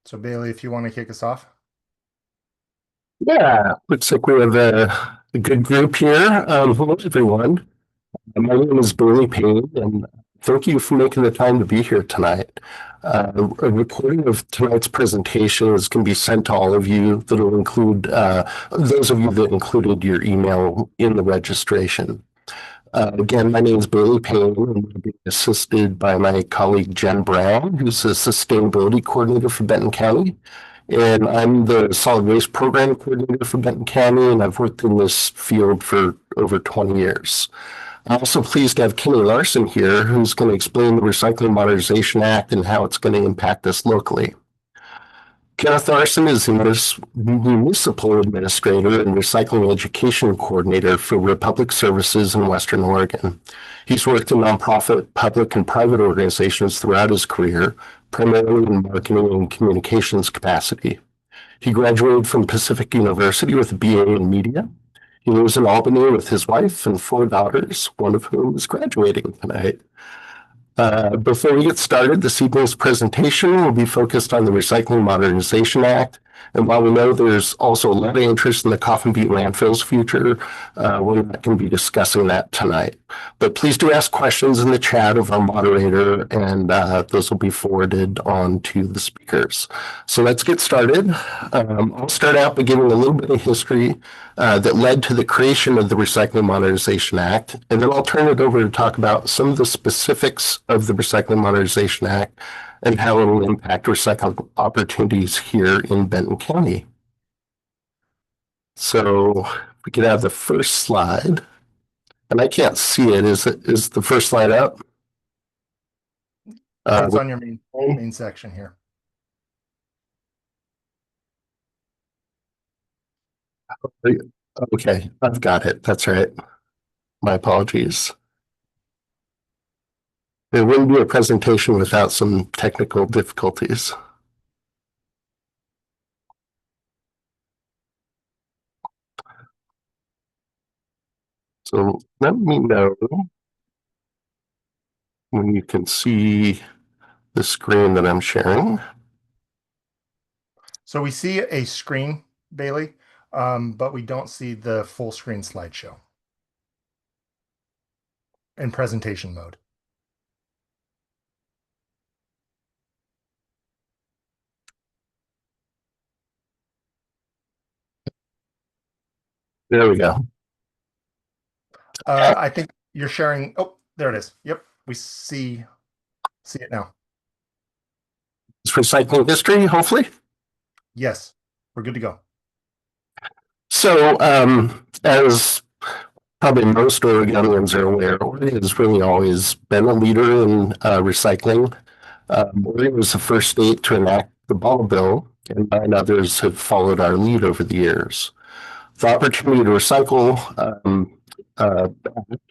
So Bailey, if you want to kick us off. Yeah, looks like we have a good group here. Hello, everyone. My name is Bailey Payne, and thank you for making the time to be here tonight. A recording of tonight's presentation is going to be sent to all of you. That'll include those of you that included your email in the registration. Again, my name is Bailey Payne, and I'm being assisted by my colleague Jen Brown, who's the Sustainability Coordinator for Benton County. And I'm the Solid Waste Program Coordinator for Benton County, and I've worked in this field for over 20 years. I'm also pleased to have Kenny Larson here, who's going to explain the Recycling Modernization Act and how it's going to impact us locally. Kenneth Larson is the Municipal Administrator and Recycling Education Coordinator for Republic Services in Western Oregon. He's worked in nonprofit, public, and private organizations throughout his career, primarily in marketing and communications capacity. He graduated from Pacific University with a BA in media. He lives in Albany with his wife and 4 daughters, one of whom is graduating tonight. Before we get started, this evening's presentation will be focused on the Recycling Modernization Act. And while we know there's also a lot of interest in the Coffin Butte landfill's future, we're not going to be discussing that tonight. But please do ask questions in the chat of our moderator, and those will be forwarded on to the speakers. So let's get started. I'll start out by giving a little bit of history that led to the creation of the Recycling Modernization Act, and then I'll turn it over to talk about some of the specifics of the Recycling Modernization Act and how it will impact recycling opportunities here in Benton County. So we could have the first slide, and I can't see it. Is the first slide up? It's on your main section here. Okay, I've got it. That's right. My apologies. It wouldn't be a presentation without some technical difficulties. So let me know when you can see the screen that I'm sharing. So we see a screen, Bailey, but we don't see the full screen slideshow in presentation mode. There we go. I think you're sharing. Oh, there it is. Yep, we see it now. It's recycling history, hopefully. Yes, we're good to go. So, as probably most Oregonians are aware, Oregon has really always been a leader in recycling. Oregon was the first state to enact the Ball Bill, and 9 others have followed our lead over the years. The opportunity to recycle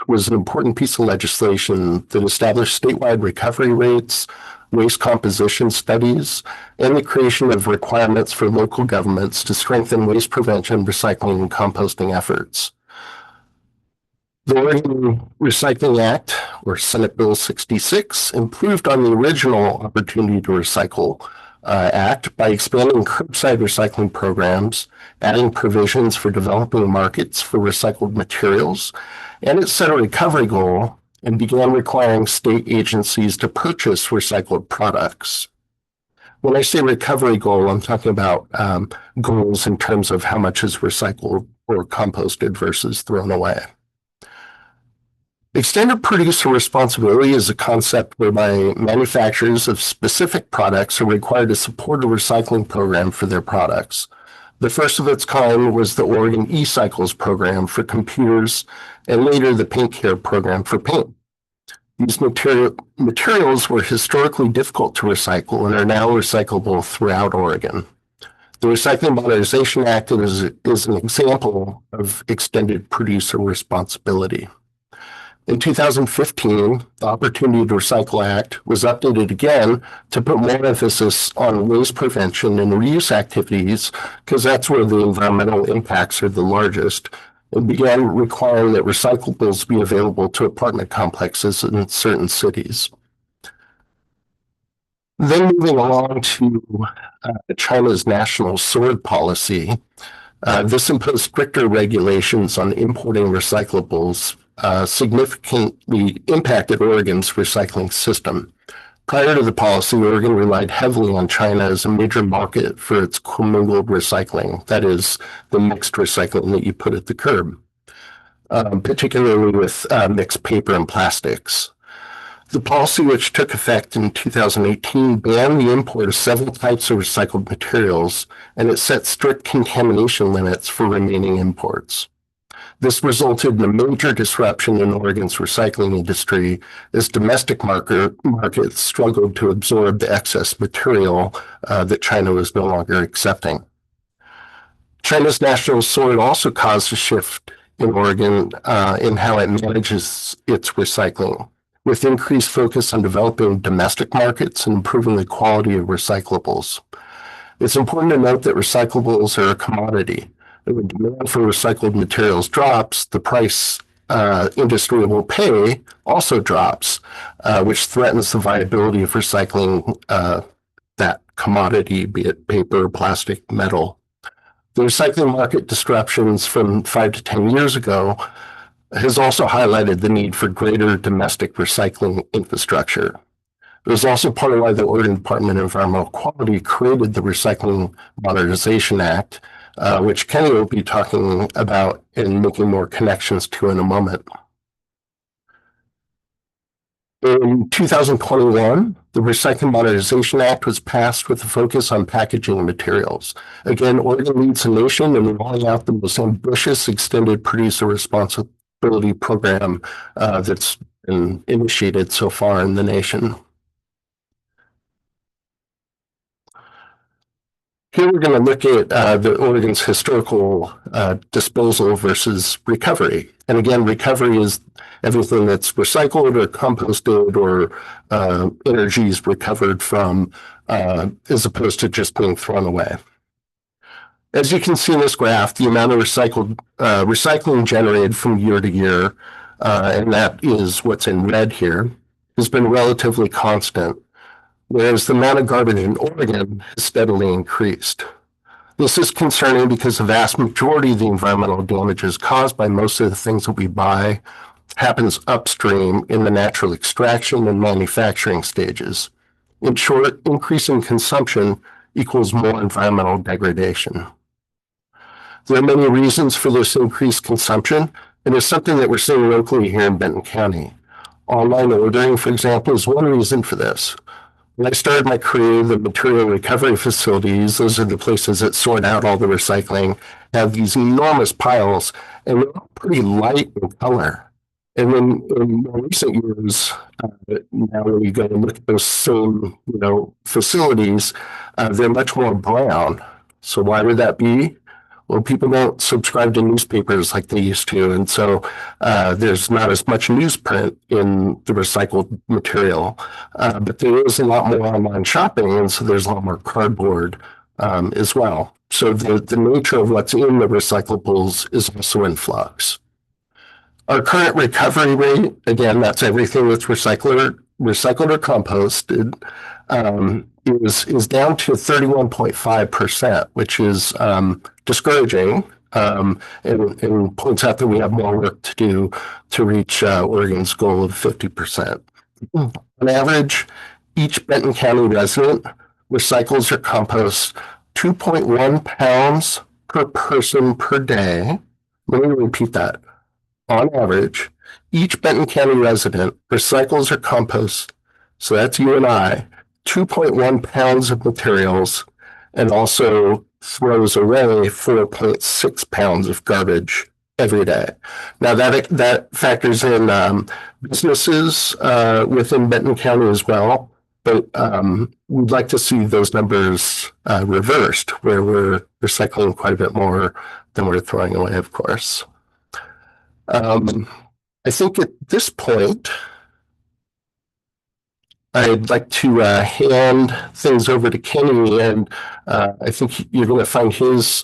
was an important piece of legislation that established statewide recovery rates, waste composition studies, and the creation of requirements for local governments to strengthen waste prevention, recycling, and composting efforts. The Oregon Recycling Act, or Senate Bill 66, improved on the original Opportunity to Recycle Act by expanding curbside recycling programs, adding provisions for developing markets for recycled materials, and it set a recovery goal and began requiring state agencies to purchase recycled products. When I say recovery goal, I'm talking about goals in terms of how much is recycled or composted versus thrown away. Extended producer responsibility is a concept whereby manufacturers of specific products are required to support a recycling program for their products. The first of its kind was the Oregon E-Cycles program for computers, and later the Paint Care program for paint. These materials were historically difficult to recycle and are now recyclable throughout Oregon. The Recycling Modernization Act is an example of extended producer responsibility. In 2015, the Opportunity to Recycle Act was updated again to put more emphasis on waste prevention and reuse activities, because that's where the environmental impacts are the largest, and began requiring that recyclables be available to apartment complexes in certain cities. Then moving along to China's national sword policy. This imposed stricter regulations on importing recyclables, significantly impacted Oregon's recycling system. Prior to the policy, Oregon relied heavily on China as a major market for its commingled recycling, that is, the mixed recycling that you put at the curb, particularly with mixed paper and plastics. The policy, which took effect in 2018, banned the import of several types of recycled materials, and it set strict contamination limits for remaining imports. This resulted in a major disruption in Oregon's recycling industry as domestic markets struggled to absorb the excess material that China was no longer accepting. China's national sword also caused a shift in Oregon in how it manages its recycling, with increased focus on developing domestic markets and improving the quality of recyclables. It's important to note that recyclables are a commodity. And when demand for recycled materials drops, the price industry will pay also drops, which threatens the viability of recycling that commodity, be it paper, plastic, metal. The recycling market disruptions from 5 to 10 years ago has also highlighted the need for greater domestic recycling infrastructure. It was also part of why the Oregon Department of Environmental Quality created the Recycling Modernization Act, which Kenny will be talking about and making more connections to in a moment. In 2021, the Recycling Modernization Act was passed with a focus on packaging materials. Again, Oregon leads the nation in rolling out the most ambitious extended producer responsibility program that's been initiated so far in the nation. Here we're going to look at the Oregon's historical disposal versus recovery. And again, recovery is everything that's recycled or composted or energy is recovered from, as opposed to just being thrown away. As you can see in this graph, the amount of recycling generated from year to year, and that is what's in red here, has been relatively constant, whereas the amount of garbage in Oregon has steadily increased. This is concerning because the vast majority of the environmental damages caused by most of the things that we buy happens upstream in the natural extraction and manufacturing stages. In short, increasing consumption equals more environmental degradation. There are many reasons for this increased consumption, and it's something that we're seeing locally here in Benton County. Online ordering, for example, is one reason for this. When I started my career, the material recovery facilities, those are the places that sort out all the recycling, have these enormous piles, and they're all pretty light in color. And then in more recent years, now when you go and look at those same, facilities, they're much more brown. So why would that be? Well, people don't subscribe to newspapers like they used to, and so there's not as much newsprint in the recycled material, but there is a lot more online shopping, and so there's a lot more cardboard as well. So the nature of what's in the recyclables is also in flux. Our current recovery rate, again, that's everything that's recycled or composted, is down to 31.5%, which is discouraging, and points out that we have more work to do to reach Oregon's goal of 50%. On average, each Benton County resident recycles or composts 2.1 pounds per person per day. Let me repeat that. On average, each Benton County resident recycles or composts, so that's you and I, 2.1 pounds of materials, and also throws away 4.6 pounds of garbage every day. Now that factors in businesses within Benton County as well, but we'd like to see those numbers reversed, where we're recycling quite a bit more than we're throwing away, of course. I think at this point, I'd like to hand things over to Kenny, and I think you're going to find his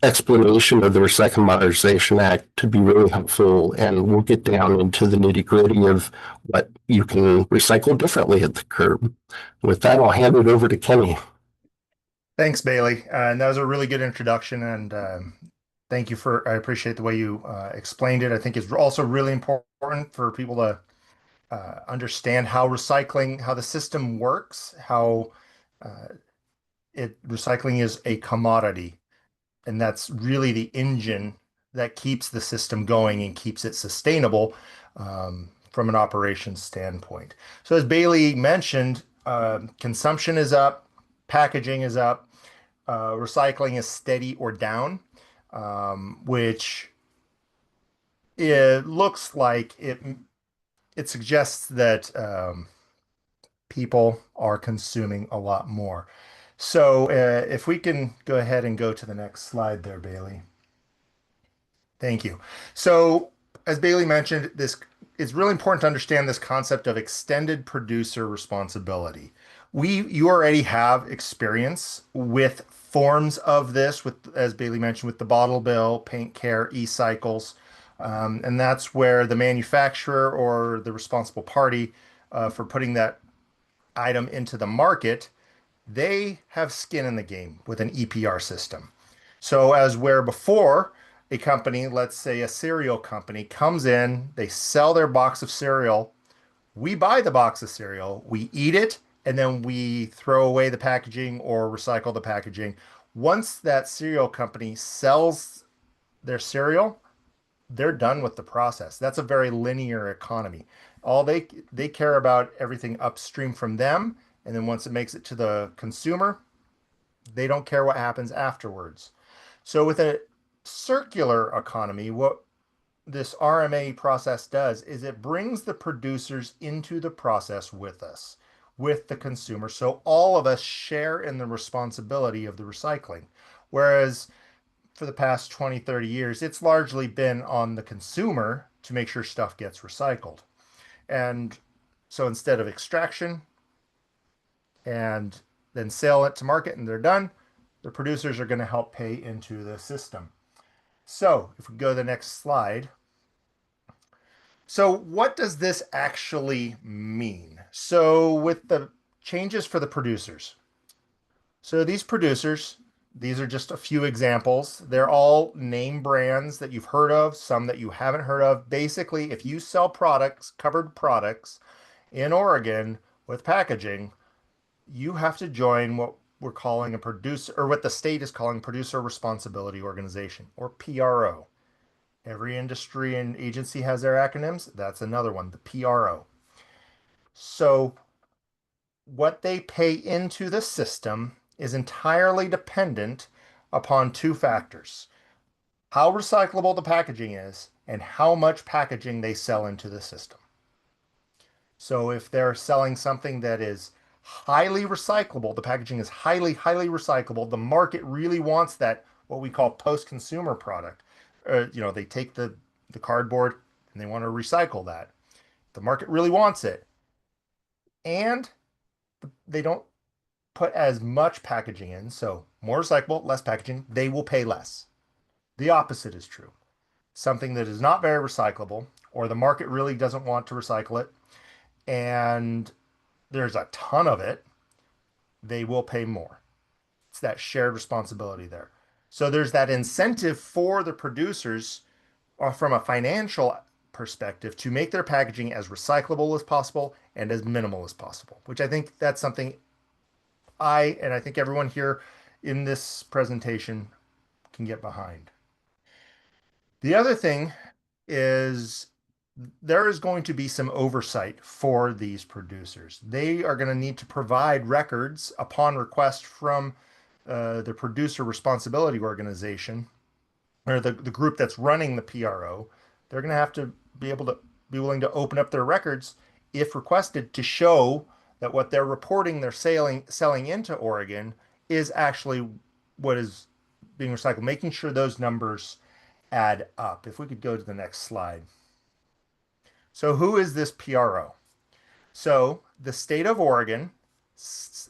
explanation of the Recycle Modernization Act to be really helpful, and we'll get down into the nitty gritty of what you can recycle differently at the curb. With that, I'll hand it over to Kenny. Thanks, Bailey. And that was a really good introduction. And thank you for, I appreciate the way you explained it. I think it's also really important for people to understand how recycling, how the system works, how uh, recycling is a commodity. And that's really the engine that keeps the system going and keeps it sustainable from an operations standpoint. So as Bailey mentioned, consumption is up, packaging is up, recycling is steady or down, which it looks like it suggests that people are consuming a lot more. So if we can go ahead and go to the next slide there, Bailey. Thank you. So, as Bailey mentioned, this it's really important to understand this concept of extended producer responsibility. You already have experience with forms of this, with as Bailey mentioned, with the bottle bill, paint care, e-cycles, and that's where the manufacturer or the responsible party for putting that item into the market, they have skin in the game with an EPR system. So, as where before a company, let's say a cereal company, comes in, they sell their box of cereal, we buy the box of cereal, we eat it, and then we throw away the packaging or recycle the packaging. Once that cereal company sells their cereal, they're done with the process. That's a very linear economy. All they care about everything upstream from them, and then once it makes it to the consumer, they don't care what happens afterwards. So with a circular economy, what this RMA process does is it brings the producers into the process with us, with the consumer. So all of us share in the responsibility of the recycling. Whereas for the past 20, 30 years, it's largely been on the consumer to make sure stuff gets recycled. And so instead of extraction and then sell it to market and they're done, the producers are going to help pay into the system. So if we go to the next slide. So what does this actually mean? So with the changes for the producers. So these producers, these are just a few examples. They're all name brands that you've heard of, some that you haven't heard of. Basically, if you sell products, covered products in Oregon with packaging, you have to join what we're calling a producer, or what the state is calling producer responsibility organization, or PRO. Every industry and agency has their acronyms. That's another one, the PRO. So what they pay into the system is entirely dependent upon two factors: how recyclable the packaging is and how much packaging they sell into the system. So if they're selling something that is highly recyclable, the packaging is highly, highly recyclable, the market really wants that, what we call post-consumer product. They take the cardboard and they want to recycle that. The market really wants it. And they don't put as much packaging in, so more recyclable, less packaging, they will pay less. The opposite is true. Something that is not very recyclable, or the market really doesn't want to recycle it, and there's a ton of it, they will pay more. It's that shared responsibility there. So there's that incentive for the producers from a financial perspective to make their packaging as recyclable as possible and as minimal as possible, which I think that's something and I think everyone here in this presentation can get behind. The other thing is there is going to be some oversight for these producers. They are going to need to provide records upon request from the producer responsibility organization, or the group that's running the PRO. They're going to have to be able to be willing to open up their records if requested to show that what they're reporting they're selling into Oregon is actually what is being recycled, making sure those numbers add up. If we could go to the next slide. So who is this PRO? So the state of Oregon,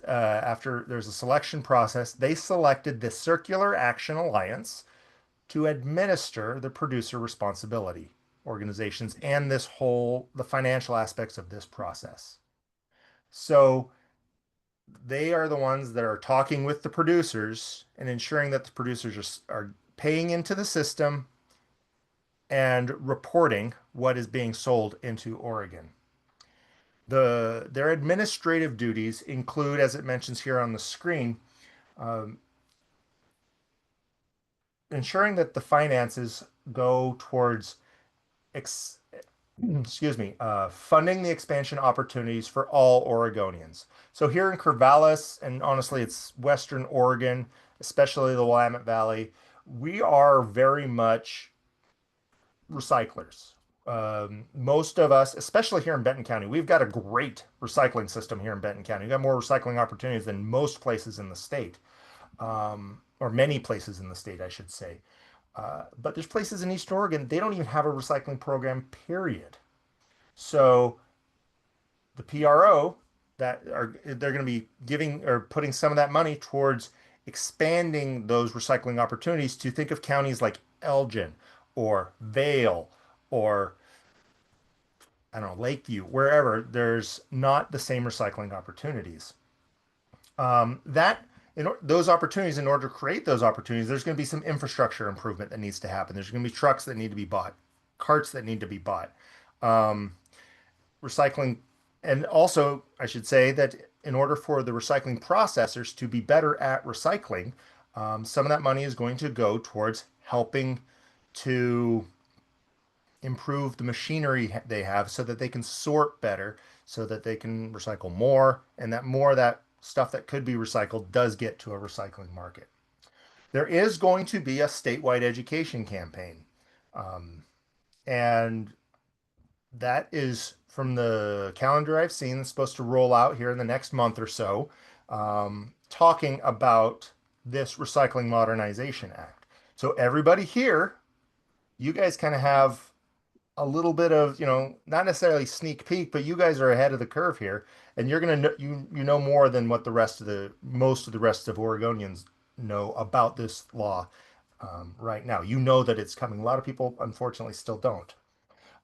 after there's a selection process, they selected the Circular Action Alliance, to administer the producer responsibility organizations and the financial aspects of this process. So they are the ones that are talking with the producers and ensuring that the producers are paying into the system and reporting what is being sold into Oregon. Their administrative duties include, as it mentions here on the screen, um, ensuring that the finances go towards ex excuse me, funding the expansion opportunities for all Oregonians. So here in Corvallis, and honestly, it's Western Oregon, especially the Willamette Valley, we are very much recyclers. Most of us, especially here in Benton County, we've got a great recycling system here in Benton County. We've got more recycling opportunities than most places in the state, or many places in the state, I should say. But there's places in East Oregon, they don't even have a recycling program, period. So the PRO that are they're going to be giving or putting some of that money towards expanding those recycling opportunities to think of counties like Elgin or Vale or I don't know, Lakeview, wherever there's not the same recycling opportunities. That those opportunities, in order to create those opportunities, there's going to be some infrastructure improvement that needs to happen. There's going to be trucks that need to be bought, carts that need to be bought. Um, Recycling, and also I should say that in order for the recycling processors to be better at recycling, some of that money is going to go towards helping to improve the machinery they have so that they can sort better, so that they can recycle more, and that more of that stuff that could be recycled does get to a recycling market. There is going to be a statewide education campaign. And that is from the calendar I've seen, it's supposed to roll out here in the next month or so, talking about this Recycling Modernization Act. So everybody here, you guys kind of have a little bit of, not necessarily sneak peek, but you guys are ahead of the curve here, and you're gonna know, you know more than what the rest of the most of the rest of Oregonians know about this law right now. You know that it's coming. A lot of people, unfortunately, still don't.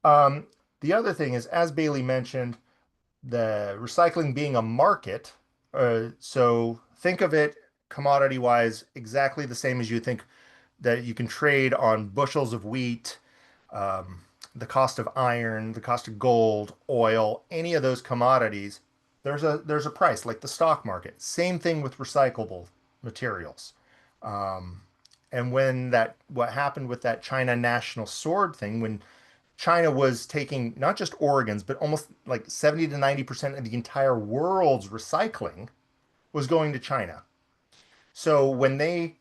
Um, the other thing is, as Bailey mentioned, the recycling being a market. So think of it commodity wise, exactly the same as you think that you can trade on bushels of wheat, um, the cost of iron, the cost of gold, oil, any of those commodities. There's a price like the stock market. Same thing with recyclable materials. Um, and when that what happened with that China national sword thing, when China was taking not just Oregon's, but almost like 70 to 90% of the entire world's recycling was going to China. So when they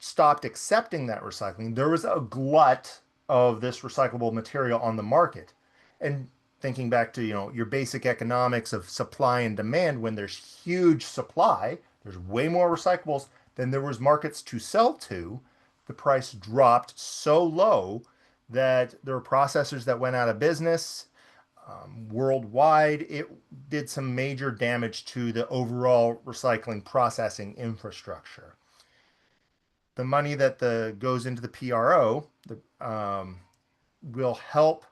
stopped accepting that recycling, there was a glut of this recyclable material on the market. And thinking back to, your basic economics of supply and demand, when there's huge supply, there's way more recyclables than there was markets to sell to, the price dropped so low that there were processors that went out of business worldwide. It did some major damage to the overall recycling processing infrastructure. The money that goes into the PRO will help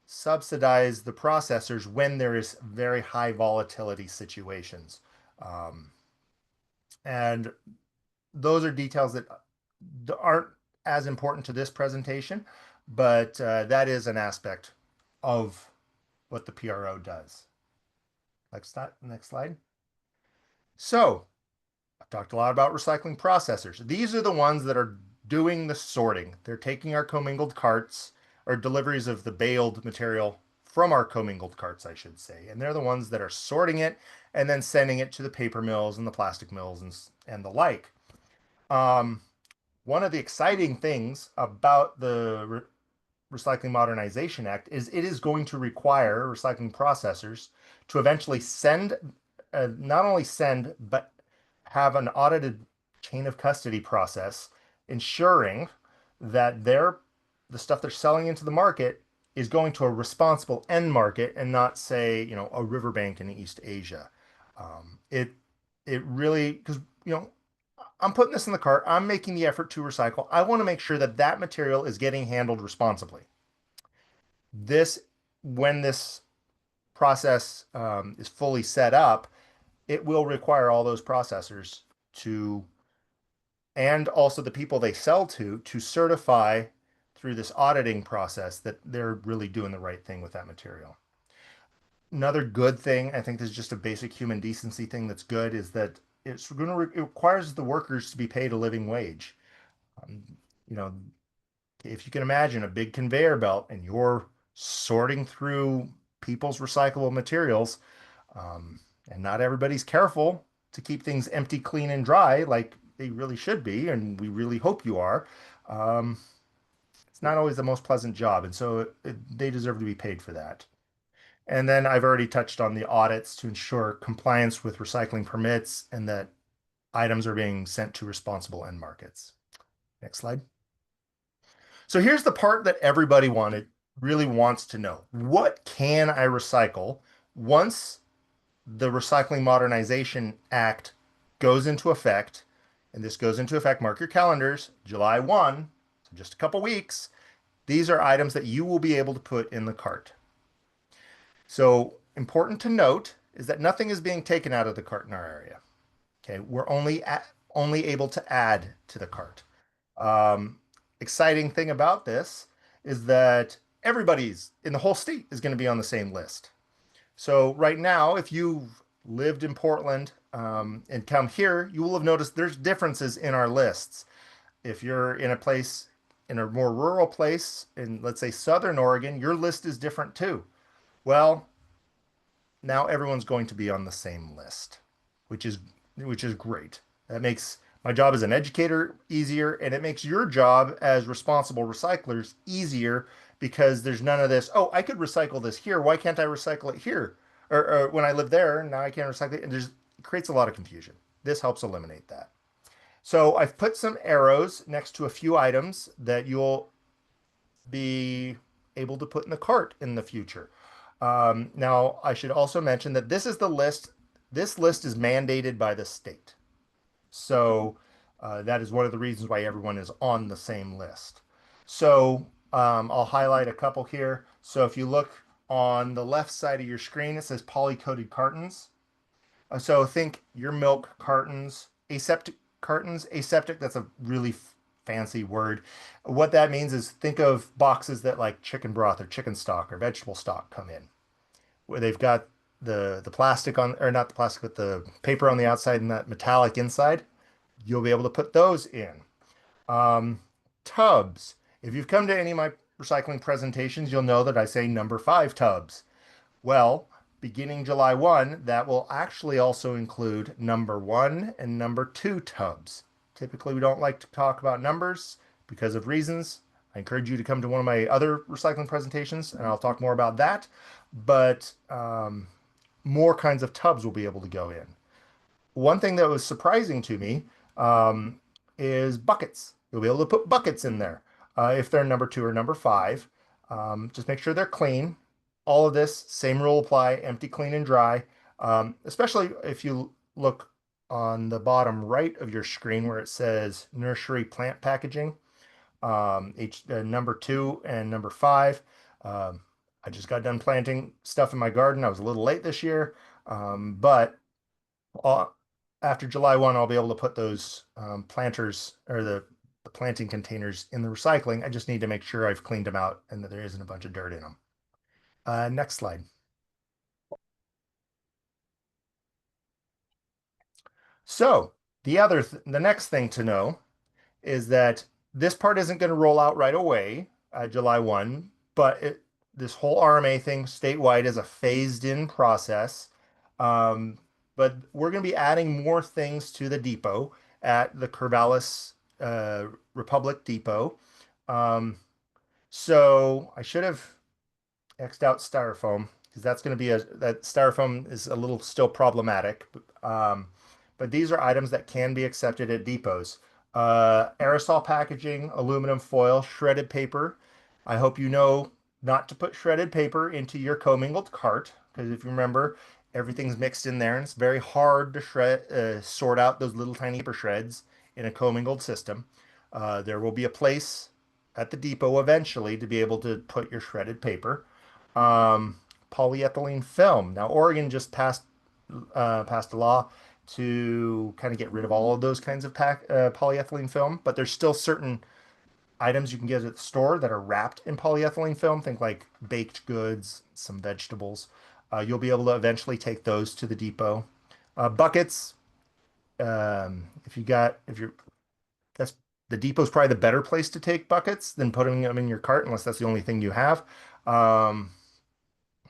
subsidize the processors when there is very high volatility situations. Um, and those are details that aren't as important to this presentation, but that is an aspect of what the PRO does. Next slide. So I've talked a lot about recycling processors. These are the ones that are doing the sorting. They're taking our commingled carts or deliveries of the baled material from our commingled carts, I should say. And they're the ones that are sorting it and then sending it to the paper mills and the plastic mills and the like. Um, One of the exciting things about the Recycling Modernization Act is it is going to require recycling processors to eventually not only send, but have an audited chain of custody process, ensuring that the stuff they're selling into the market is going to a responsible end market and not, say, a riverbank in East Asia. It really, because I'm putting this in the cart. I'm making the effort to recycle. I want to make sure that that material is getting handled responsibly. This, when this process is fully set up, it will require all those processors to, and also the people they sell to certify through this auditing process that they're really doing the right thing with that material. Another good thing, I think this is just a basic human decency thing that's good, is that it requires the workers to be paid a living wage. Um, you know, if you can imagine a big conveyor belt and you're sorting through people's recyclable materials, um, and not everybody's careful to keep things empty, clean, and dry like they really should be, and we really hope you are. Um, it's not always the most pleasant job, and so they deserve to be paid for that. And then I've already touched on the audits to ensure compliance with recycling permits and that items are being sent to responsible end markets. Next slide. So here's the part that everybody really wants to know. What can I recycle once the Recycling Modernization Act goes into effect? And this goes into effect, mark your calendars, July 1, so just a couple weeks. These are items that you will be able to put in the cart. So important to note is that nothing is being taken out of the cart in our area. Okay, we're only able to add to the cart. Um, Exciting thing about this is that everybody's in the whole state is going to be on the same list. So right now, if you've lived in Portland and come here, you will have noticed there's differences in our lists. If you're in a place, in a more rural place in, let's say, Southern Oregon, your list is different too. Well, now everyone's going to be on the same list, which is which is great. That makes my job as an educator easier, and it makes your job as responsible recyclers easier because there's none of this, oh, I could recycle this here. Why can't I recycle it here? Or when I live there, now I can't recycle it. And it creates a lot of confusion. This helps eliminate that. So I've put some arrows next to a few items that you'll be able to put in the cart in the future. Now, I should also mention that this is the list. This list is mandated by the state. So that is one of the reasons why everyone is on the same list. So I'll highlight a couple here. So if you look on the left side of your screen, it says poly-coated cartons. So think your milk cartons, aseptic cartons. Aseptic, that's a really fancy word. What that means is think of boxes that like chicken broth or chicken stock or vegetable stock come in, where they've got the plastic on, or not the plastic, but the paper on the outside and that metallic inside. You'll be able to put those in. Um, Tubs. If you've come to any of my recycling presentations, you'll know that I say number 5 tubs. Well, beginning July 1, that will actually also include number 1 and number 2 tubs. Typically, we don't like to talk about numbers because of reasons. I encourage you to come to one of my other recycling presentations, and I'll talk more about that. But more kinds of tubs will be able to go in. One thing that was surprising to me um, is buckets. You'll be able to put buckets in there if they're number 2 or number 5. Just make sure they're clean. All of this, same rule apply, empty, clean, and dry. Especially if you look on the bottom right of your screen where it says nursery plant packaging, number 2 and number 5. Um, I just got done planting stuff in my garden. I was a little late this year, but uh, after July 1, I'll be able to put those planters or the planting containers in the recycling. I just need to make sure I've cleaned them out and that there isn't a bunch of dirt in them. Next slide. So the next thing to know is that this part isn't going to roll out right away, July 1, but this whole RMA thing statewide is a phased in process. Um, but we're going to be adding more things to the depot at the Corvallis Republic Depot. Um, so I should have X'd out styrofoam because that's going to be that styrofoam is a little still problematic. Um, but these are items that can be accepted at depots. Aerosol packaging, aluminum foil, shredded paper. I hope you know not to put shredded paper into your commingled cart because if you remember, everything's mixed in there and it's very hard to sort out those little tiny paper shreds in a commingled system. There will be a place at the depot eventually to be able to put your shredded paper. Um, Polyethylene film. Now, Oregon just passed a law to kind of get rid of all of those kinds of polyethylene film, but there's still certain items you can get at the store that are wrapped in polyethylene film. Think like baked goods, some vegetables. You'll be able to eventually take those to the depot. Buckets. If you're, that's the depot's probably the better place to take buckets than putting them in your cart, unless that's the only thing you have. Um,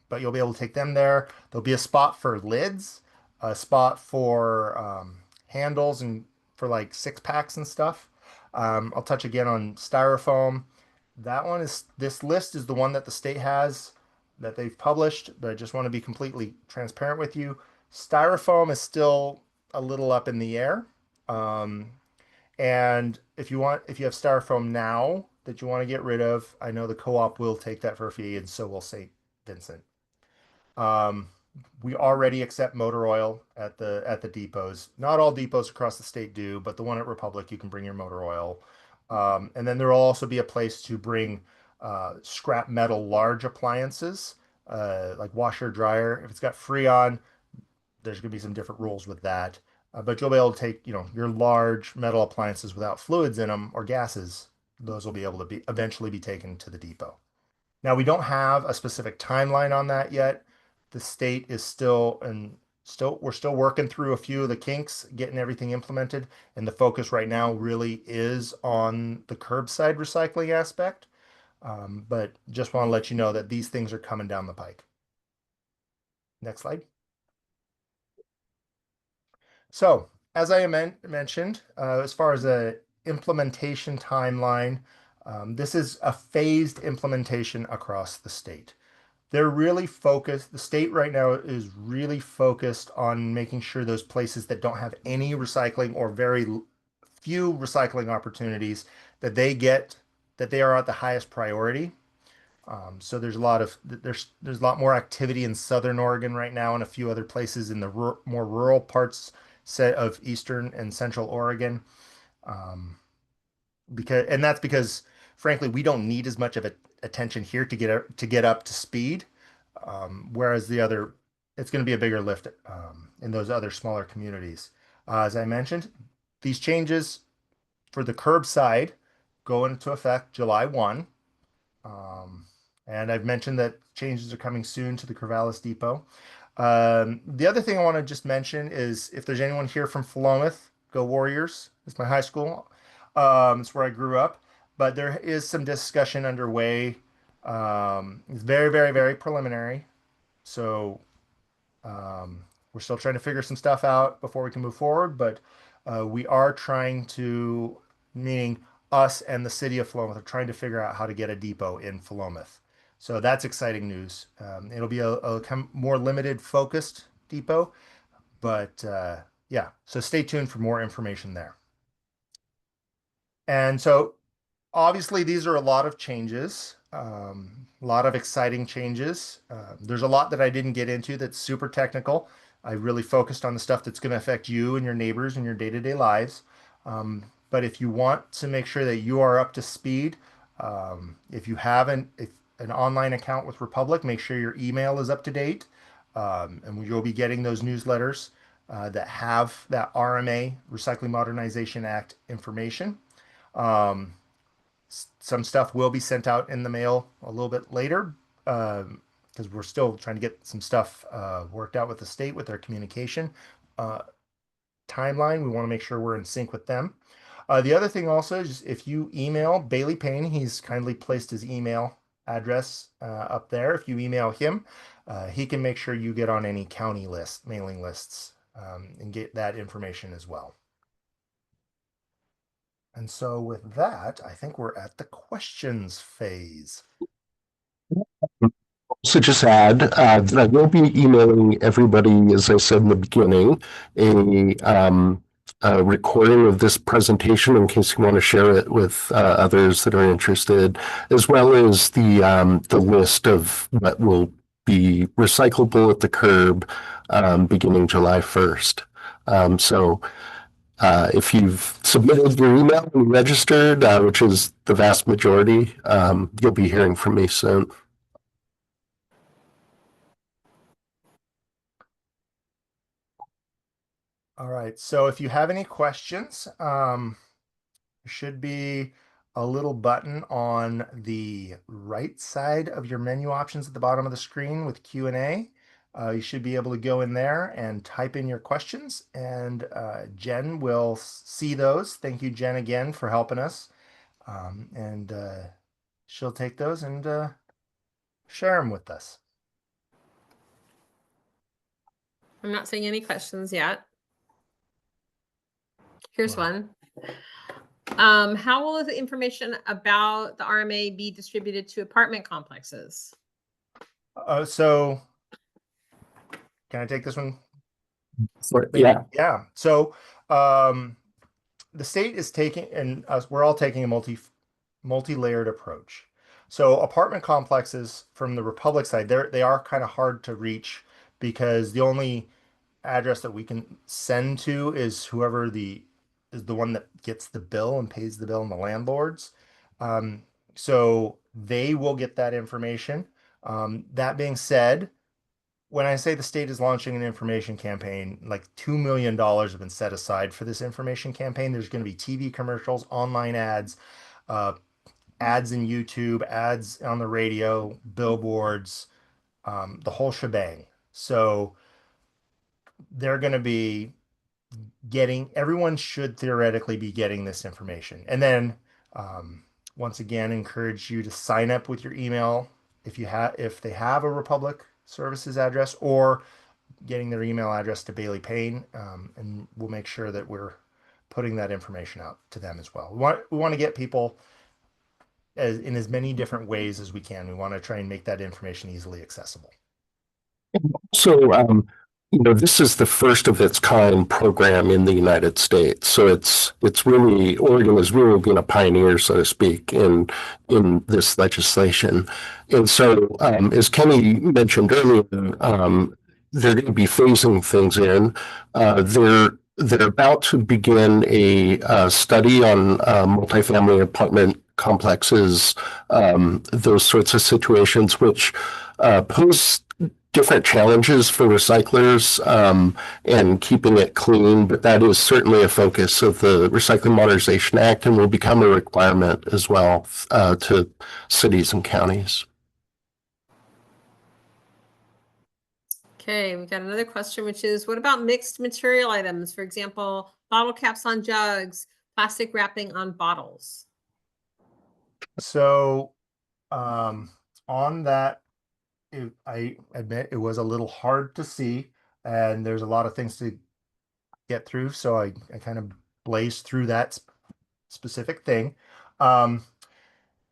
but you'll be able to take them there. There'll be a spot for lids, a spot for handles and for like six packs and stuff. I'll touch again on styrofoam. This list is the one that the state has that they've published, but I just want to be completely transparent with you. Styrofoam is still a little up in the air. Um, and if you have styrofoam now that you want to get rid of, I know the co-op will take that for a fee, and so will St. Vincent. Um, we already accept motor oil at the depots. Not all depots across the state do, but the one at Republic, you can bring your motor oil. And then there will also be a place to bring scrap metal large appliances, like washer, dryer. If it's got Freon, there's going to be some different rules with that. But you'll be able to take, your large metal appliances without fluids in them or gases. Those will be able to be eventually be taken to the depot. Now, we don't have a specific timeline on that yet. The state is we're still working through a few of the kinks, getting everything implemented, and the focus right now really is on the curbside recycling aspect. But just want to let you know that these things are coming down the pike. Next slide. So, as I mentioned, as far as a implementation timeline, this is a phased implementation across the state. They're really focused, the state right now is really focused on making sure those places that don't have any recycling or very few recycling opportunities that they are at the highest priority. So there's a lot more activity in Southern Oregon right now and a few other places in the more rural parts set of Eastern and Central Oregon. Um, that's because frankly we don't need as much of attention here to get up to speed. Whereas it's going to be a bigger lift in those other smaller communities. As I mentioned, these changes for the curbside go into effect July 1. Um, and I've mentioned that changes are coming soon to the Corvallis Depot. The other thing I want to just mention is if there's anyone here from Philomath, go Warriors. It's my high school. It's where I grew up. But there is some discussion underway. It's very, very, very preliminary. So we're still trying to figure some stuff out before we can move forward. But we are trying to, meaning us and the city of Philomath, are trying to figure out how to get a depot in Philomath. So that's exciting news. It'll be a more limited focused depot, but yeah, so stay tuned for more information there. And so obviously these are a lot of changes, a lot of exciting changes. There's a lot that I didn't get into that's super technical. I really focused on the stuff that's going to affect you and your neighbors and your day-to-day lives. But if you want to make sure that you are up to speed, if you have an online account with Republic, make sure your email is up to date. And you'll be getting those newsletters that have that RMA, Recycling Modernization Act information. Some stuff will be sent out in the mail a little bit later because we're still trying to get some stuff worked out with the state with their communication timeline. We want to make sure we're in sync with them. The other thing also is if you email Bailey Payne, he's kindly placed his email address up there. If you email him, he can make sure you get on any county mailing lists, and get that information as well. And so with that, I think we're at the questions phase. So just add that I will be emailing everybody, as I said in the beginning, a recording of this presentation in case you want to share it with others that are interested, as well as the list of what will be recyclable at the curb beginning July 1st. So If you've submitted your email and registered, which is the vast majority, you'll be hearing from me soon. All right. So if you have any questions, there should be a little button on the right side of your menu options at the bottom of the screen with Q&A. You should be able to go in there and type in your questions, and Jen will see those. Thank you, Jen, again for helping us. And she'll take those and share them with us. I'm not seeing any questions yet. Here's one. How will the information about the RMA be distributed to apartment complexes? So can I take this one? Yeah. Yeah. So the state is taking, and us, we're all taking a multi-layered approach. So apartment complexes from the Republic side, they are kind of hard to reach because the only address that we can send to is whoever is the one that gets the bill and pays the bill, and the landlords. So they will get that information. That being said, when I say the state is launching an information campaign, like $2 million have been set aside for this information campaign. There's going to be TV commercials, online ads, uh, ads in YouTube, ads on the radio, billboards, the whole shebang. So they're going to be everyone should theoretically be getting this information. And then um, once again, encourage you to sign up with your email if they have a Republic Services address, or getting their email address to Bailey Payne, and we'll make sure that we're putting that information out to them as well. We want to get people in as many different ways as we can. We want to try and make that information easily accessible. So, this is the first of its kind program in the United States. So it's really, Oregon is really being a pioneer, so to speak, in this legislation. And so, as Kenny mentioned earlier, they're going to be phasing things in. They're about to begin a study on multifamily apartment complexes, those sorts of situations, which pose different challenges for recyclers, and keeping it clean, but that is certainly a focus of the Recycling Modernization Act and will become a requirement as well to cities and counties. Okay, we've got another question, which is, what about mixed material items? For example, bottle caps on jugs, plastic wrapping on bottles. So on that, I admit it was a little hard to see, and there's a lot of things to get through. So I kind of blazed through that specific thing. Um,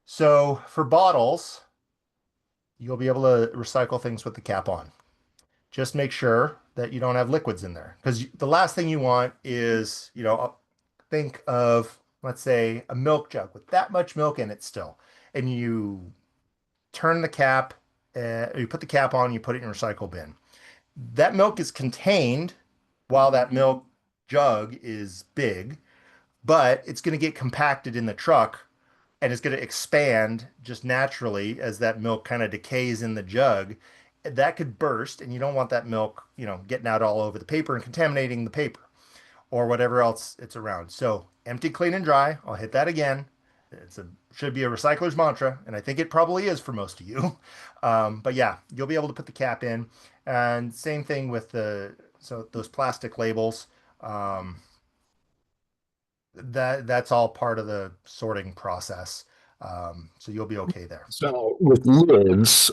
so for bottles, you'll be able to recycle things with the cap on. Just make sure that you don't have liquids in there, because the last thing you want is, think of, let's say, a milk jug with that much milk in it still, and you turn the cap, you put the cap on, you put it in your recycle bin. That milk is contained while that milk jug is big, but it's going to get compacted in the truck, and it's going to expand just naturally as that milk kind of decays in the jug. That could burst, and you don't want that milk, getting out all over the paper and contaminating the paper or whatever else it's around. So empty, clean, and dry. I'll hit that again. Should be a recycler's mantra, and I think it probably is for most of you. But yeah, you'll be able to put the cap in, and same thing with those plastic labels. Um, that's all part of the sorting process. So you'll be okay there. So with lids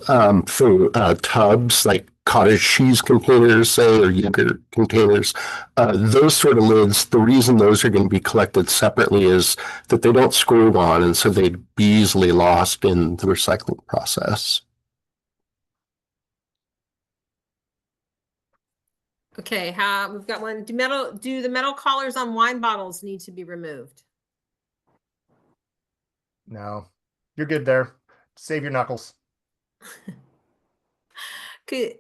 for tubs like cottage cheese containers, say, or yogurt containers, those sort of lids, the reason those are going to be collected separately is that they don't screw on, and so they'd be easily lost in the recycling process. Okay, we've got one. Do the metal collars on wine bottles need to be removed? No, you're good there. Save your knuckles. Could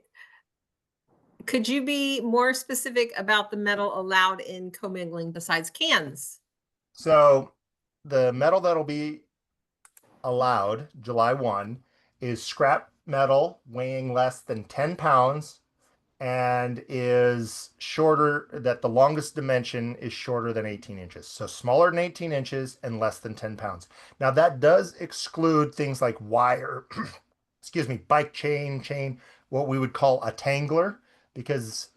Could you be more specific about the metal allowed in commingling besides cans? So the metal that'll be allowed July 1 is scrap metal weighing less than 10 pounds and is shorter, that the longest dimension is shorter than 18 inches. So smaller than 18 inches and less than 10 pounds. Now that does exclude things like wire, excuse me, bike chain, what we would call a tangler, because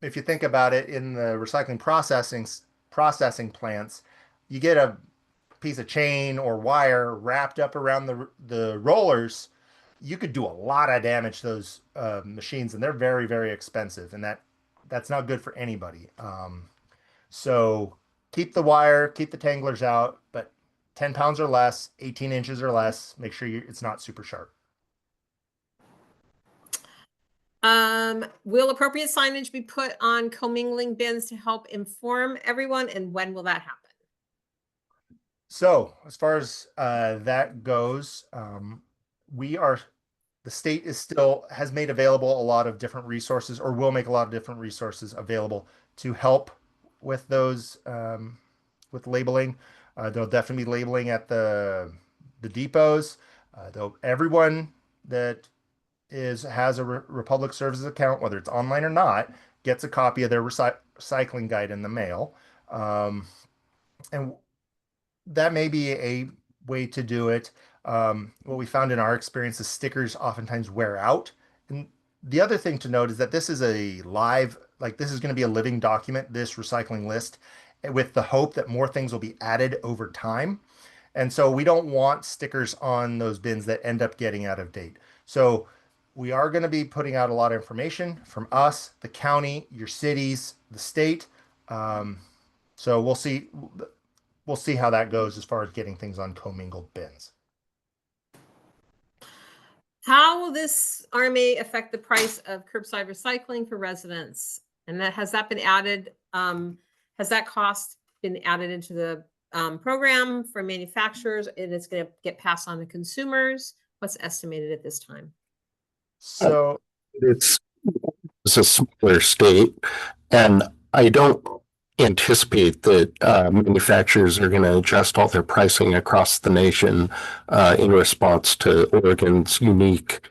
if you think about it in the recycling processing plants, you get a piece of chain or wire wrapped up around the rollers, you could do a lot of damage to those machines, and they're very, very expensive, and that's not good for anybody. So keep the wire, keep the tanglers out, but 10 pounds or less, 18 inches or less, make sure it's not super sharp. Will appropriate signage be put on commingling bins to help inform everyone, and when will that happen? So as far as that goes, we are the state is still has made available a lot of different resources, or will make a lot of different resources available to help with those with labeling. They'll definitely be labeling at the depots. Everyone that has a Republic Services account, whether it's online or not, gets a copy of their recycling guide in the mail. And that may be a way to do it. What we found in our experience is stickers oftentimes wear out. And the other thing to note is that this is a live, like this is going to be a living document, this recycling list, with the hope that more things will be added over time. And so we don't want stickers on those bins that end up getting out of date. So we are going to be putting out a lot of information from us, the county, your cities, the state. Um, so we'll see how that goes as far as getting things on commingled bins. How will this RMA affect the price of curbside recycling for residents? And has that been added? Has that cost been added into the program for manufacturers, and it's going to get passed on to consumers? What's estimated at this time? So It's it's a smaller state, and I don't anticipate that manufacturers are going to adjust all their pricing across the nation in response to Oregon's unique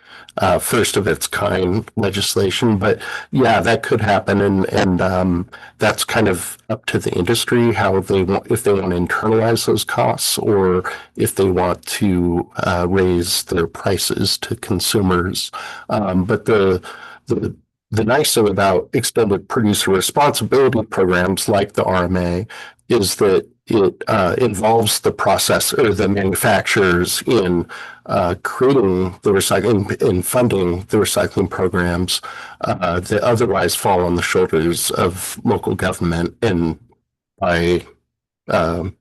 first of its kind legislation. But yeah, that could happen, and that's kind of up to the industry how they want, if they want to internalize those costs or if they want to raise their prices to consumers. But the the nice thing about extended producer responsibility programs like the RMA is that it involves the process or the manufacturers in creating the recycling and funding the recycling programs that otherwise fall on the shoulders of local government and by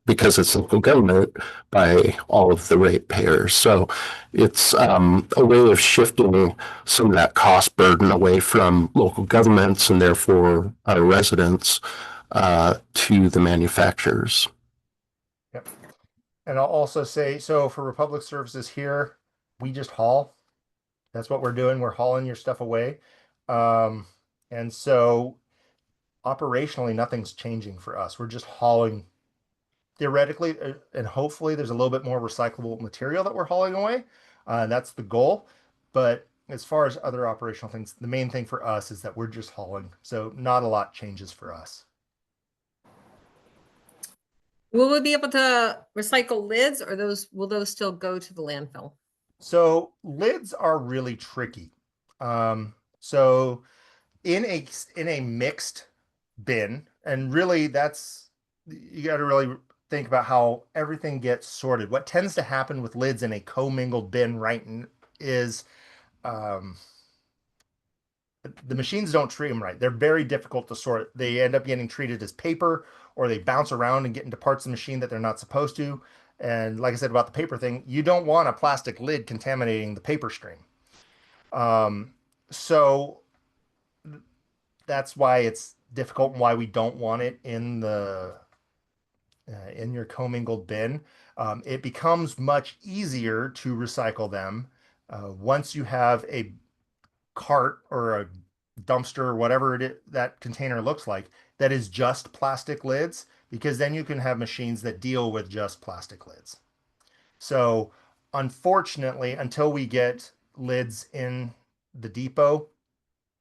because it's local government by all of the ratepayers. So it's a way of shifting some of that cost burden away from local governments and therefore residents to the manufacturers. yep. And I'll also say, so for Republic Services here, we just haul. That's what we're doing. We're hauling your stuff away. Um, and so operationally, nothing's changing for us. We're just hauling theoretically, and hopefully there's a little bit more recyclable material that we're hauling away. That's the goal. But as far as other operational things, the main thing for us is that we're just hauling. So not a lot changes for us. Will we be able to recycle lids, or will those still go to the landfill? So lids are really tricky. So in a mixed bin, and really that's you got to really think about how everything gets sorted. What tends to happen with lids in a commingled bin, right, is um, the machines don't treat them right. They're very difficult to sort. They end up getting treated as paper, or they bounce around and get into parts of the machine that they're not supposed to. And like I said about the paper thing, you don't want a plastic lid contaminating the paper stream. So that's why it's difficult and why we don't want it in your commingled bin. It becomes much easier to recycle them once you have a cart or a dumpster or whatever that container looks like that is just plastic lids, because then you can have machines that deal with just plastic lids. So unfortunately, until we get lids in the depot,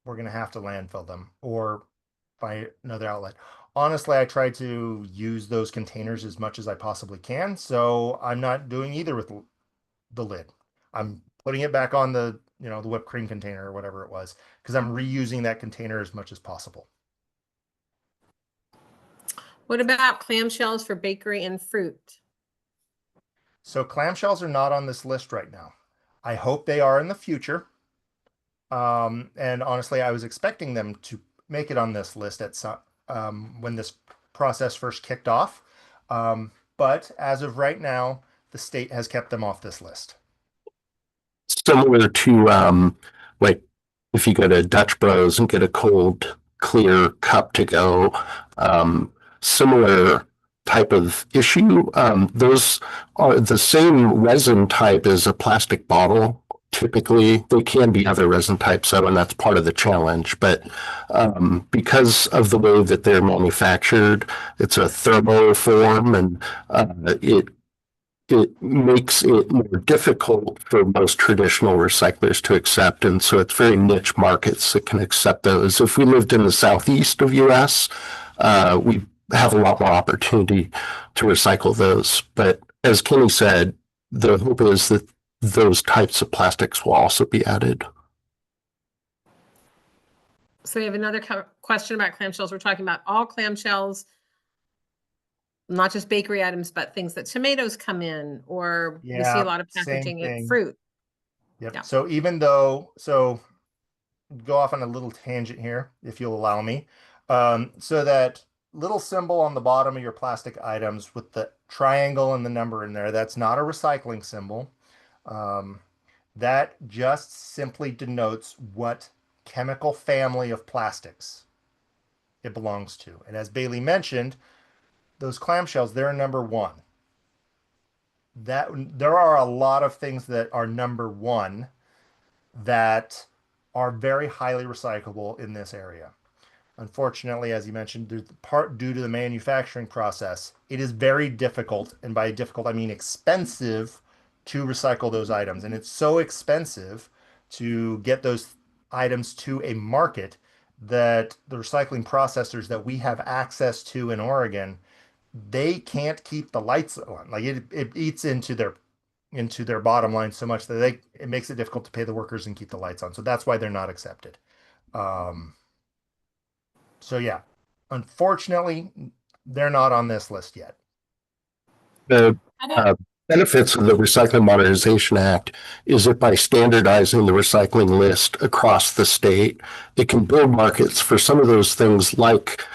we're going to have to landfill them or find another outlet. Honestly, I try to use those containers as much as I possibly can. So I'm not doing either with the lid. I'm putting it back on the whipped cream container or whatever it was, because I'm reusing that container as much as possible. What about clamshells for bakery and fruit? So clamshells are not on this list right now. I hope they are in the future. And honestly, I was expecting them to make it on this list at some when this process first kicked off. But as of right now, the state has kept them off this list. Similar to like if you go to Dutch Bros and get a cold, clear cup to go, um, similar type of issue. Those are the same resin type as a plastic bottle. Typically, there can be other resin types, though, and that's part of the challenge. But because of the way that they're manufactured, it's a thermoform, and it makes it more difficult for most traditional recyclers to accept. And so it's very niche markets that can accept those. If we lived in the southeast of US, we have a lot more opportunity to recycle those. But as Kenny said, the hope is that those types of plastics will also be added. So we have another question about clamshells. We're talking about all clamshells, not just bakery items, but things that tomatoes come in, or we see a Yeah, lot of same packaging at thing. fruit. Yep. Yeah. So even though, so go off on a little tangent here, if you'll allow me. So that little symbol on the bottom of your plastic items with the triangle and the number in there, that's not a recycling symbol. Um, that just simply denotes what chemical family of plastics it belongs to. And as Bailey mentioned, those clamshells, they're number one. That there are a lot of things that are number one that are very highly recyclable in this area. Unfortunately, as you mentioned, there's part due to the manufacturing process, it is very difficult, and by difficult I mean expensive, to recycle those items. And it's so expensive to get those items to a market that the recycling processors that we have access to in Oregon, they can't keep the lights on. Like it eats into their bottom line so much that it makes it difficult to pay the workers and keep the lights on. So that's why they're not accepted. Um, so yeah, unfortunately, they're not on this list yet. The How about uh, benefits of the Recycling Modernization Act is that by standardizing the recycling list across the state, it can build markets for some of those things like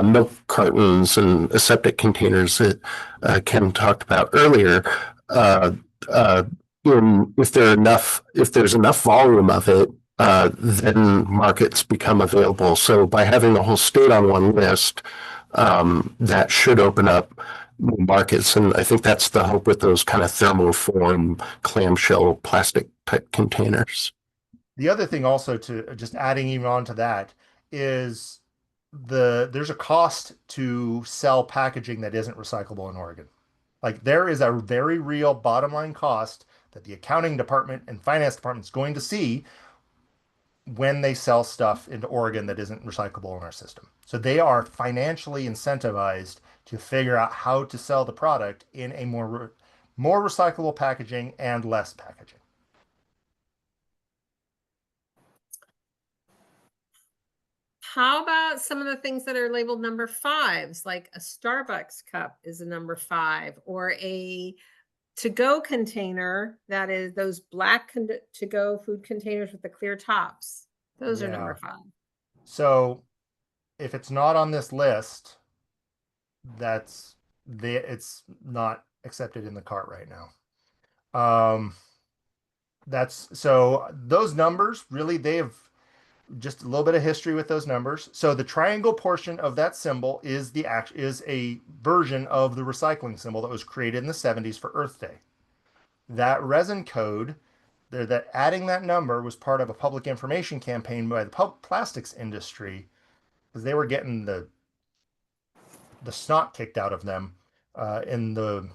milk cartons and aseptic containers that Ken talked about earlier. Uh, uh, if there's enough volume of it, then markets become available. So by having the whole state on one list, that should open up markets. And I think that's the hope with those kind of thermoform clamshell plastic type containers. The other thing also to just adding even on to that is there's a cost to sell packaging that isn't recyclable in Oregon. Like there is a very real bottom line cost that the accounting department and finance department is going to see when they sell stuff into Oregon that isn't recyclable in our system. So they are financially incentivized to figure out how to sell the product in a more recyclable packaging and less packaging. how about some of the things that are labeled number fives, like a Starbucks cup is a number five, or a to-go container that is those black to-go food containers with the clear tops. Those are number Yeah. five. So if it's not on this list, it's not accepted in the cart right now. That's so those numbers really they have just a little bit of history with those numbers. So the triangle portion of that symbol is a version of the recycling symbol that was created in the 70s for Earth Day. That resin code, that adding that number was part of a public information campaign by the plastics industry because they were getting the snot kicked out of them in the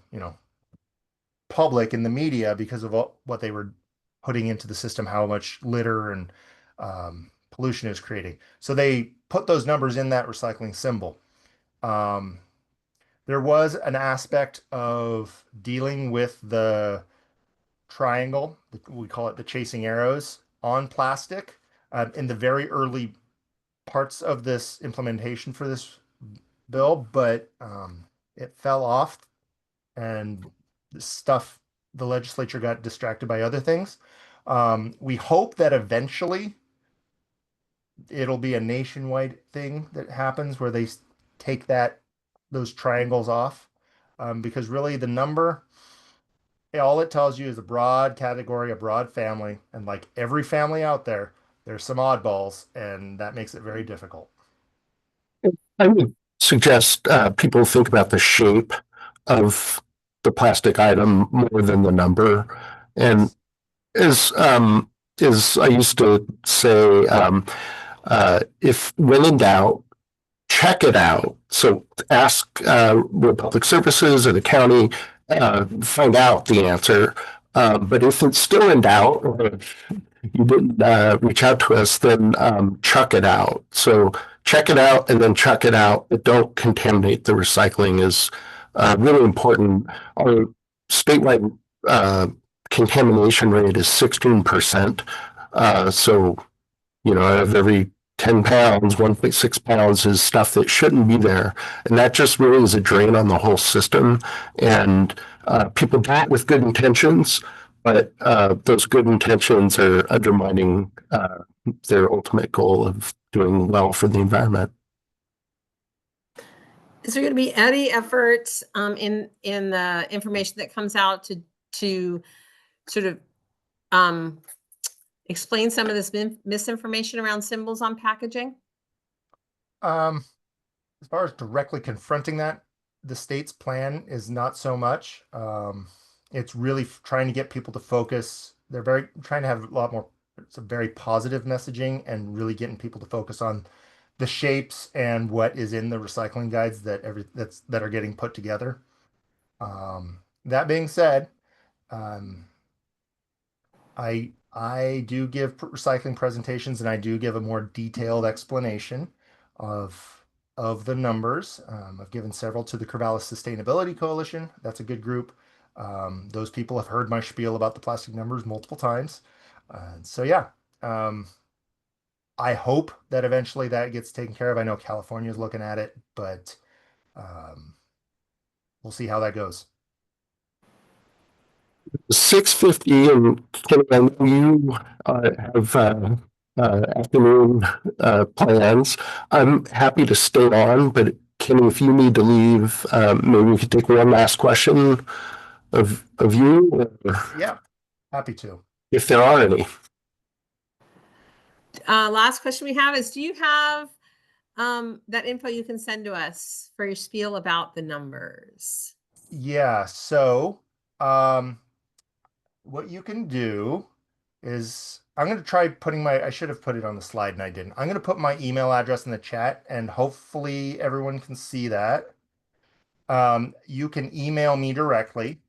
public in the media because of what they were putting into the system, how much litter and pollution is creating. So they put those numbers in that recycling symbol. Um, there was an aspect of dealing with the triangle, we call it the chasing arrows on plastic in the very early parts of this implementation for this bill, but it fell off and stuff, the legislature got distracted by other things. We hope that eventually it'll be a nationwide thing that happens where they take those triangles off, because really the number, all it tells you is a broad category, a broad family, and like every family out there, there's some oddballs, and that makes it very difficult. I would suggest people think about the shape of the plastic item more than the number. And Yes. as I used to say, if when in doubt, check it out. So ask Public Services or the county, find out the answer. But if it's still in doubt, or if you didn't reach out to us, then chuck it out. So check it out and then chuck it out, but don't contaminate the recycling is really important. Our statewide contamination rate is 16%. So out of every 10 pounds, 1.6 pounds is stuff that shouldn't be there. And that just really is a drain on the whole system. And people do it with good intentions, but those good intentions are undermining their ultimate goal of doing well for the environment. Is there going to be any effort in the information that comes out to sort of explain some of this misinformation around symbols on packaging? As far as directly confronting that, the state's plan is not so much. It's really trying to get people to focus. They're very trying to have a lot more, it's a very positive messaging and really getting people to focus on the shapes and what is in the recycling guides that are getting put together. That being said, um, I do give recycling presentations and I do give a more detailed explanation of the numbers. I've given several to the Corvallis Sustainability Coalition. That's a good group. Those people have heard my spiel about the plastic numbers multiple times. So yeah, I hope that eventually that gets taken care of. I know California is looking at it, but um, we'll see how that goes. 6:50, and Kim, I know you have afternoon plans. I'm happy to stay on, but Kim, if you need to leave, maybe we could take one last question of you, or Yeah, happy to. if there are any. Last question we have is, do you have that info you can send to us for your spiel about the numbers? Yeah, so um, what you can do is I'm going to try putting I should have put it on the slide and I didn't. I'm going to put my email address in the chat and hopefully everyone can see that. You can email me directly.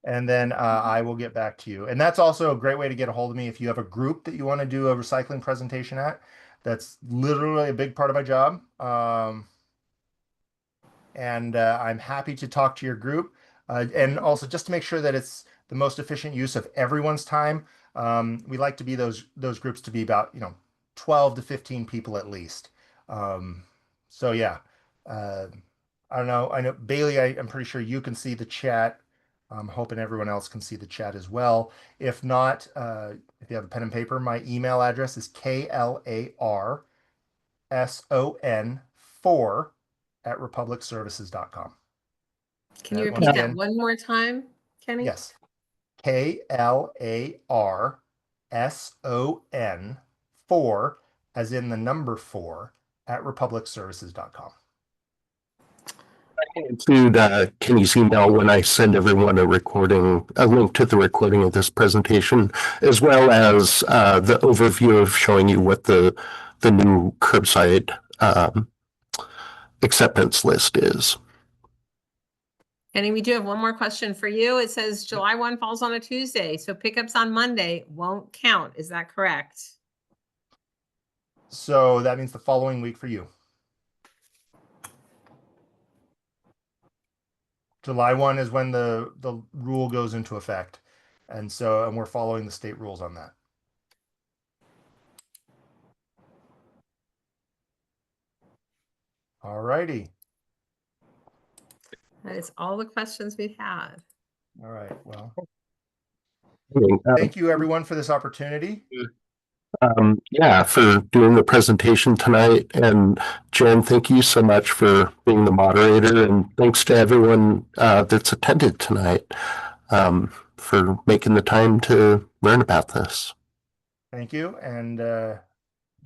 And then I will get back to you. And that's also a great way to get a hold of me if you have a group that you want to do a recycling presentation at. That's literally a big part of my job. And I'm happy to talk to your group. And also just to make sure that it's the most efficient use of everyone's time. We like to be those groups to be about 12 to 15 people at least. Um, so yeah, uh, I don't know. I know Bailey. I'm pretty sure you can see the chat. I'm hoping everyone else can see the chat as well. If not, if you have a pen and paper, my email address is KLARSON4@republicservices.com. Can you Once repeat that again, one more time, Kenny? yes, KLARSON4, as in the number 4, at republicservices.com. include Kenny's email when I send everyone a recording, a link to the recording of this presentation, as well as the overview of showing you what the new curbside acceptance list is. Kenny, we do have one more question for you. It says July 1 falls on a Tuesday, so pickups on Monday won't count. Is that correct? So that means the following week for you. July 1 is when the rule goes into effect. And we're following the state rules on that. All righty. That is all the questions we've had. All right. Well, Uh, thank you everyone for this opportunity. Yeah, for doing the presentation tonight. And Jen, thank you so much for being the moderator. And thanks to everyone that's attended tonight for making the time to learn about this. Thank you. And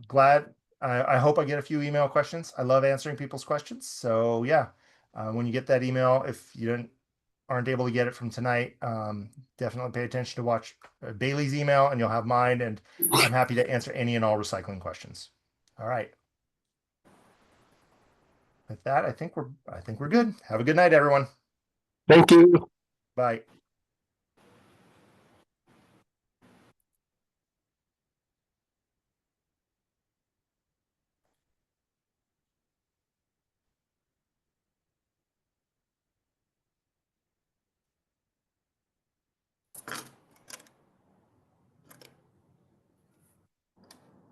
glad, I hope I get a few email questions. I love answering people's questions. So yeah, when you get that email, if you aren't able to get it from tonight, definitely pay attention to watch Bailey's email and you'll have mine, and I'm happy to answer any and all recycling questions. All right. With that, I think we're good. Have a good night, everyone. Thank you. Bye.